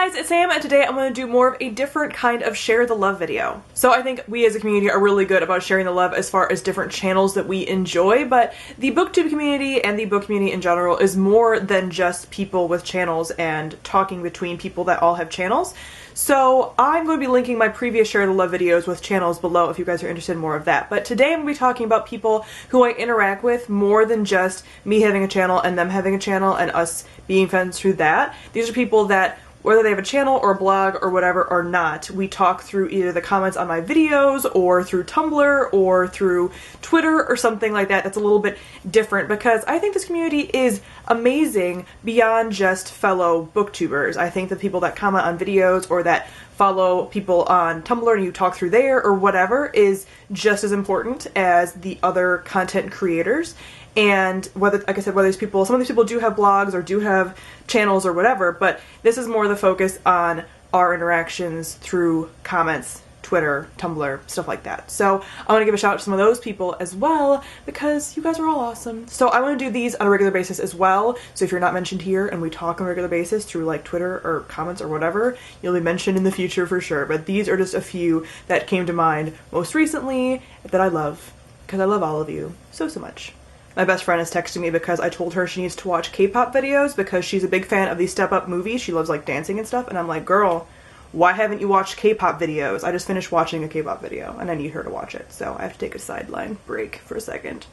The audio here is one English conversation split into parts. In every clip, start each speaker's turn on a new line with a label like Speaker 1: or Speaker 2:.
Speaker 1: guys, it's Sam, and today I'm going to do more of a different kind of share the love video. So I think we as a community are really good about sharing the love as far as different channels that we enjoy, but the booktube community and the book community in general is more than just people with channels and talking between people that all have channels. So I'm going to be linking my previous share the love videos with channels below if you guys are interested in more of that. But today I'm going to be talking about people who I interact with more than just me having a channel and them having a channel and us being friends through that. These are people that, whether they have a channel or a blog or whatever or not, we talk through either the comments on my videos or through Tumblr or through Twitter or something like that. That's a little bit different because I think this community is amazing beyond just fellow booktubers. I think the people that comment on videos or that follow people on Tumblr and you talk through there or whatever is just as important as the other content creators. And whether, like I said, whether these people, some of these people do have blogs or do have channels or whatever, but this is more the focus on our interactions through comments, Twitter, Tumblr, stuff like that. So I want to give a shout out to some of those people as well because you guys are all awesome. So I want to do these on a regular basis as well. So if you're not mentioned here and we talk on a regular basis through like Twitter or comments or whatever, you'll be mentioned in the future for sure. But these are just a few that came to mind most recently that I love because I love all of you so much. My best friend is texting me because I told her she needs to watch K-pop videos because she's a big fan of these step-up movies. She loves like dancing and stuff, and I'm like, girl, why haven't you watched K-pop videos? I just finished watching a K-pop video and I need her to watch it, so I have to take a sideline break for a second.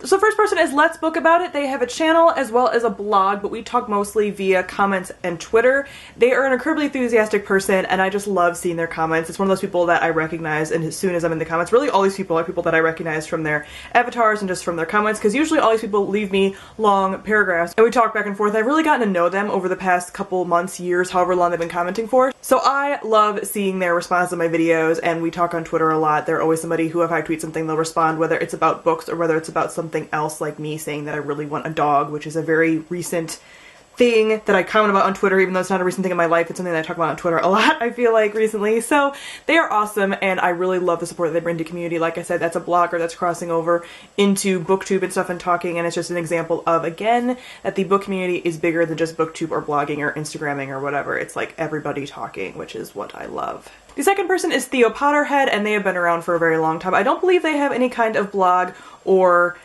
Speaker 1: So first person is Let's Book About It. They have a channel as well as a blog, but we talk mostly via comments and Twitter. They are an incredibly enthusiastic person, and I just love seeing their comments. It's one of those people that I recognize, and as soon as I'm in the comments, really all these people are people that I recognize from their avatars and just from their comments, because usually all these people leave me long paragraphs, and we talk back and forth. I've really gotten to know them over the past couple months, years, however long they've been commenting for. So I love seeing their response to my videos, and we talk on Twitter a lot. They're always somebody who, if I tweet something, they'll respond, whether it's about books or whether it's about something else, like me saying that I really want a dog, which is a very recent thing that I comment about on Twitter, even though it's not a recent thing in my life. It's something that I talk about on Twitter a lot, I feel like, recently. So they are awesome, and I really love the support that they bring to community. Like I said, that's a blogger that's crossing over into booktube and stuff and talking, and it's just an example of, again, that the book community is bigger than just booktube or blogging or Instagramming or whatever. It's like everybody talking, which is what I love. The second person is Theo Potterhead, and they have been around for a very long time. I don't believe they have any kind of blog or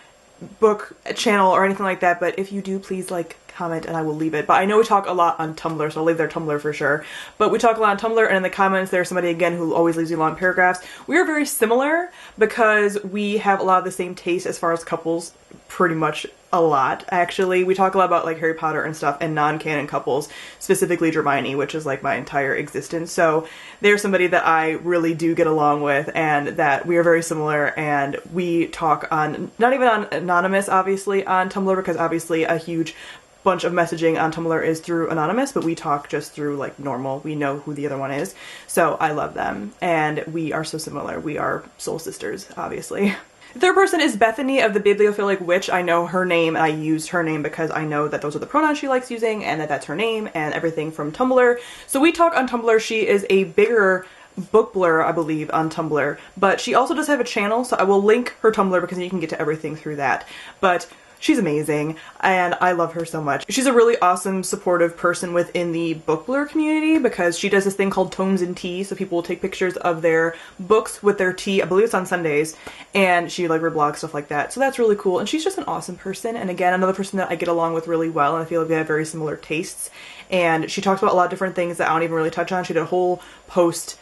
Speaker 1: book channel or anything like that, but if you do, please like comment and I will leave it. But I know we talk a lot on Tumblr, so I'll leave their Tumblr for sure. But we talk a lot on Tumblr, and in the comments there's somebody again who always leaves you long paragraphs. We are very similar because we have a lot of the same taste as far as couples, pretty much a lot actually. We talk a lot about like Harry Potter and stuff and non-canon couples, specifically Hermione, which is like my entire existence. So they're somebody that I really do get along with, and that we are very similar, and we talk on, not even on anonymous obviously on Tumblr, because obviously a huge bunch of messaging on Tumblr is through anonymous, but we talk just through like normal. We know who the other one is. So I love them, and we are so similar. We are soul sisters, obviously. The third person is Bethany of the Bibliophilic Witch. I know her name, and I use her name because I know that those are the pronouns she likes using, and that that's her name, and everything from Tumblr. So we talk on Tumblr. She is a bigger book blur, I believe, on Tumblr, but she also does have a channel, so I will link her Tumblr because you can get to everything through that. But she's amazing, and I love her so much. She's a really awesome, supportive person within the book blur community because she does this thing called Tomes and Tea, so people will take pictures of their books with their tea. I believe it's on Sundays, and she like reblogs, stuff like that. So that's really cool, and she's just an awesome person, and again, another person that I get along with really well, and I feel like we have very similar tastes. And she talks about a lot of different things that I don't even really touch on. She did a whole post.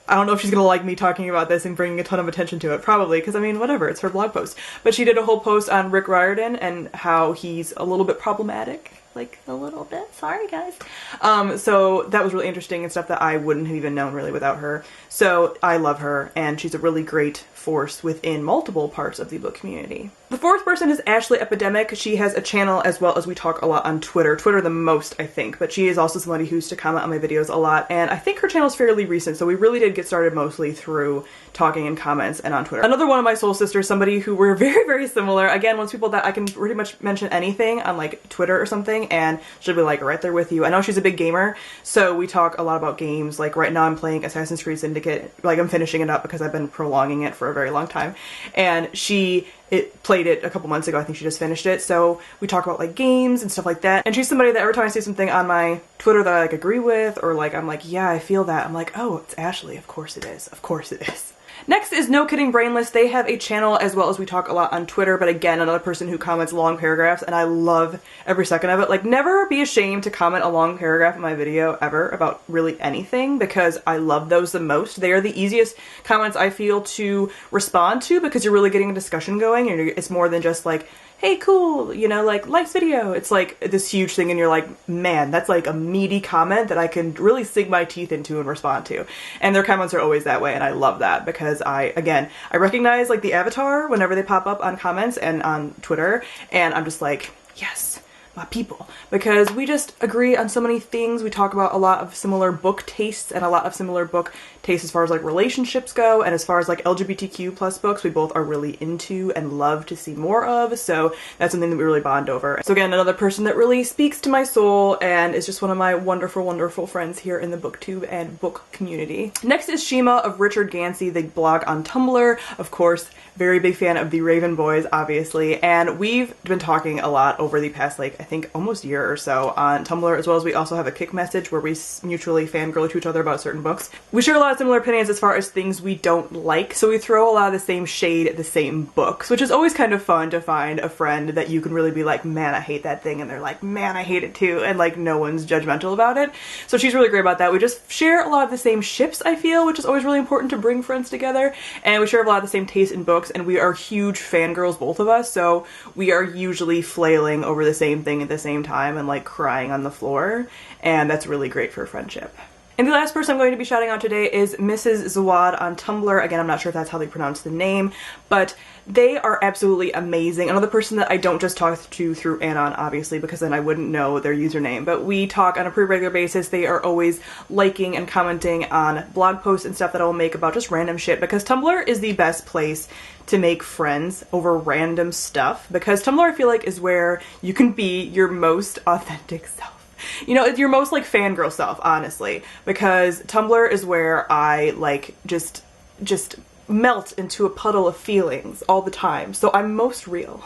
Speaker 1: I don't know if she's gonna like me talking about this and bringing a ton of attention to it, probably, because I mean, whatever, it's her blog post. But she did a whole post on Rick Riordan and how he's a little bit problematic. Like, a little bit. Sorry, guys. So that was really interesting and stuff that I wouldn't have even known really without her. So I love her, and she's a really great force within multiple parts of the book community. The fourth person is Ashley Epidemic. She has a channel as well as we talk a lot on Twitter. Twitter the most, I think, but she is also somebody who used to comment on my videos a lot, and I think her channel is fairly recent, so we really did get started mostly through talking in comments and on Twitter. Another one of my soul sisters, somebody who we're very, very similar. Again, one of those people that I can pretty much mention anything on like Twitter or something, something, and she'll be like right there with you. I know she's a big gamer, so we talk a lot about games. Like right now I'm playing Assassin's Creed Syndicate, like I'm finishing it up because I've been prolonging it for a very long time, and she played it a couple months ago. I think she just finished it. So we talk about like games and stuff like that. And she's somebody that every time I see something on my Twitter that I like agree with, or like I'm like, yeah, I feel that, I'm like, oh, it's Ashley. Of course it is. Of course it is. Next is No Kidding Brainless. They have a channel as well as we talk a lot on Twitter, but again, another person who comments long paragraphs, and I love every second of it. Like, never be ashamed to comment a long paragraph in my video ever about really anything, because I love those the most. They are the easiest comments I feel to respond to, because you're really getting a discussion going, and it's more than just like, hey, cool, you know, like, likes video. It's like this huge thing, and you're like, man, that's like a meaty comment that I can really sink my teeth into and respond to. And their comments are always that way, and I love that, because I recognize like the avatar whenever they pop up on comments and on Twitter, and I'm just like, yes, my people, because we just agree on so many things. We talk about a lot of similar book tastes and a lot of similar book tastes as far as like relationships go, and as far as like LGBTQ plus books we both are really into and love to see more of, so that's something that we really bond over. So again, another person that really speaks to my soul and is just one of my wonderful, wonderful friends here in the booktube and book community. Next is Shima of Richard Gansey. They blog on Tumblr, of course, very big fan of the Raven Boys, obviously, and we've been talking a lot over the past, like, I think almost year or so on Tumblr, as well as we also have a kick message where we mutually fangirl to each other about certain books. We share a lot of similar opinions as far as things we don't like, so we throw a lot of the same shade at the same books, which is always kind of fun to find a friend that you can really be like, man, I hate that thing, and they're like, man, I hate it too, and like no one's judgmental about it. So she's really great about that. We just share a lot of the same ships, I feel, which is always really important to bring friends together, and we share a lot of the same taste in books, and we are huge fangirls, both of us, so we are usually flailing over the same thing at the same time and like crying on the floor, and that's really great for friendship. And the last person I'm going to be shouting out today is Mrs. Zawad on Tumblr. Again, I'm not sure if that's how they pronounce the name, but they are absolutely amazing. Another person that I don't just talk to through Anon, obviously, because then I wouldn't know their username, but we talk on a pretty regular basis. They are always liking and commenting on blog posts and stuff that I'll make about just random shit, because Tumblr is the best place to make friends over random stuff, because Tumblr, I feel like, is where you can be your most authentic self. You know, it's your most like fangirl self, honestly, because Tumblr is where I like just melt into a puddle of feelings all the time. So I'm most real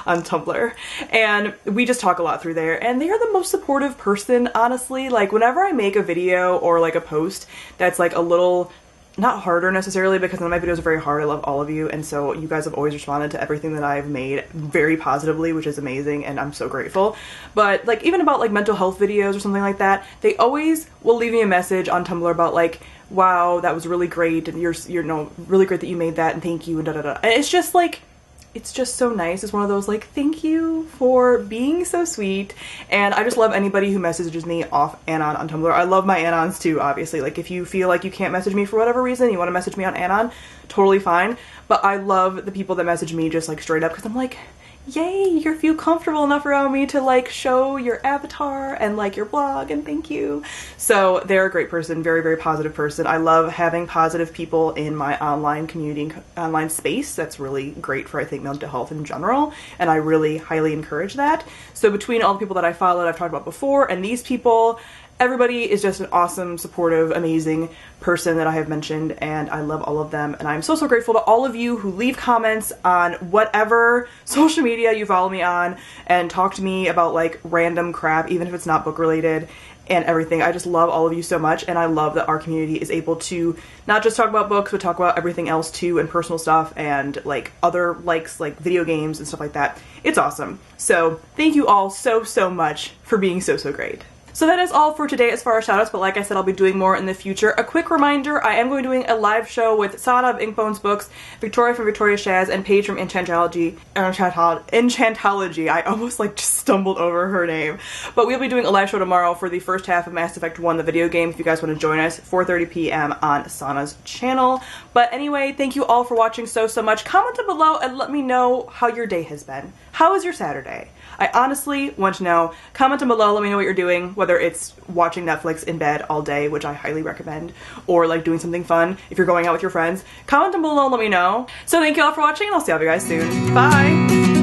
Speaker 1: on Tumblr, and we just talk a lot through there, and they are the most supportive person, honestly. Like, whenever I make a video or like a post that's like a little, not harder necessarily, because none of my videos are very hard, I love all of you, and so you guys have always responded to everything that I've made very positively, which is amazing, and I'm so grateful. But like, even about like mental health videos or something like that, they always will leave me a message on Tumblr about like, wow, that was really great, and you're no, really great that you made that, and thank you, and da da da. And it's just like, it's just so nice. It's one of those like, thank you for being so sweet. And I just love anybody who messages me off Anon on Tumblr. I love my Anons too, obviously. Like, if you feel like you can't message me for whatever reason, you want to message me on Anon, totally fine. But I love the people that message me just like straight up, because I'm like, yay, you feel comfortable enough around me to like show your avatar and like your blog, and thank you. So they're a great person, very, very positive person. I love having positive people in my online community, online space. That's really great for, I think, mental health in general, and I really highly encourage that. So between all the people that I followed, I've talked about before, and these people, everybody is just an awesome, supportive, amazing person that I have mentioned, and I love all of them. And I'm so, so grateful to all of you who leave comments on whatever social media you follow me on and talk to me about like random crap, even if it's not book related and everything. I just love all of you so much, and I love that our community is able to not just talk about books, but talk about everything else too, and personal stuff, and like other likes, like video games and stuff like that. It's awesome. So thank you all so, so much for being so, so great. So that is all for today as far as shoutouts, but like I said, I'll be doing more in the future. A quick reminder, I am going to be doing a live show with Sana of Inkbones Books, Victoria from Victoria Shaz, and Paige from Enchantology. I almost like just stumbled over her name. But we'll be doing a live show tomorrow for the first half of Mass Effect 1, the video game, if you guys want to join us, 4:30 p.m. on Sana's channel. But anyway, thank you all for watching so, so much. Comment down below and let me know how your day has been. How was your Saturday? I honestly want to know. Comment down below, let me know what you're doing, whether it's watching Netflix in bed all day, which I highly recommend, or like doing something fun if you're going out with your friends. Comment down below and let me know. So thank you all for watching, and I'll see all of you guys soon. Bye!